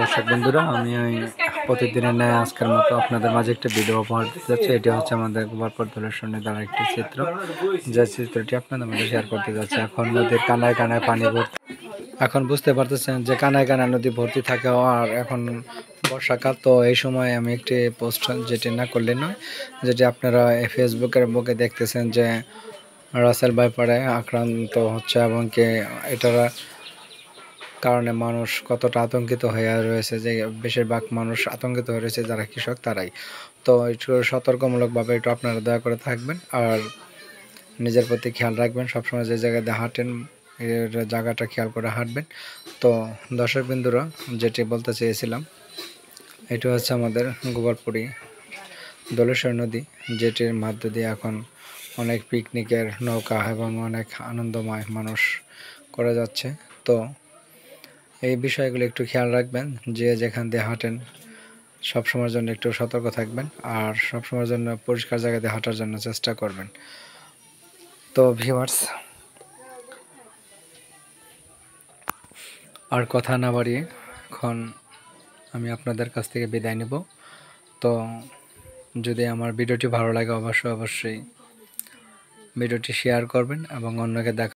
দর্শক বন্ধুরা, আমি প্রতিদিনের ন্যায় আজকের মতো আপনাদের মাঝে একটা ভিডিও উপহার দিতে যাচ্ছি। এটি হচ্ছে আমাদের গোপালপুর দোলেশ্বরী দ্বারা একটি চিত্র, যে চিত্রটি আপনাদের মাঝে শেয়ার করতে যাচ্ছে। এখন নদীর কানায় কানায় পানি ভর্তি। এখন বুঝতে পারতেছেন যে কানায় কানায় নদী ভর্তি থাকে। আর এখন বর্ষাকাল, তো এই সময় আমি একটি পোস্ট যেটি না করলে নয়, যেটি আপনারা ফেসবুকের বুকে দেখতেছেন যে রাসেল বাইপারে আক্রান্ত হচ্ছে এবং কি এটার কারণে মানুষ কতটা আতঙ্কিত হয়ে রয়েছে, যে বেশিরভাগ মানুষ আতঙ্কিত হয়ে রয়েছে যারা কৃষক তারাই। তো একটু সতর্কমূলকভাবে একটু আপনারা দয়া করে থাকবেন আর নিজের প্রতি খেয়াল রাখবেন। সবসময় যে জায়গাতে হাঁটেন এর জায়গাটা খেয়াল করে হাঁটবেন। তো দর্শকবৃন্দুরা, যেটি বলতে চেয়েছিলাম, এটি হচ্ছে আমাদের গোপালপুরী দোলেশ্বর নদী, যেটির মধ্য দিয়ে এখন অনেক পিকনিকের নৌকা এবং অনেক আনন্দময় মানুষ করে যাচ্ছে। তো এই বিষয়গুলো একটু খেয়াল রাখবেন, যে যেখান দিয়ে হাঁটেন সবসময়ের জন্য একটু সতর্ক থাকবেন আর সবসময়ের জন্য পরিষ্কার জায়গাতে হাঁটার জন্য চেষ্টা করবেন। তো ভিউয়ার্স, আর কথা না বাড়িয়ে এখন আমি আপনাদের কাছ থেকে বিদায় নেব। তো যদি আমার ভিডিওটি ভালো লাগে অবশ্যই ভিডিওটি শেয়ার করবেন এবং অন্যকে দেখা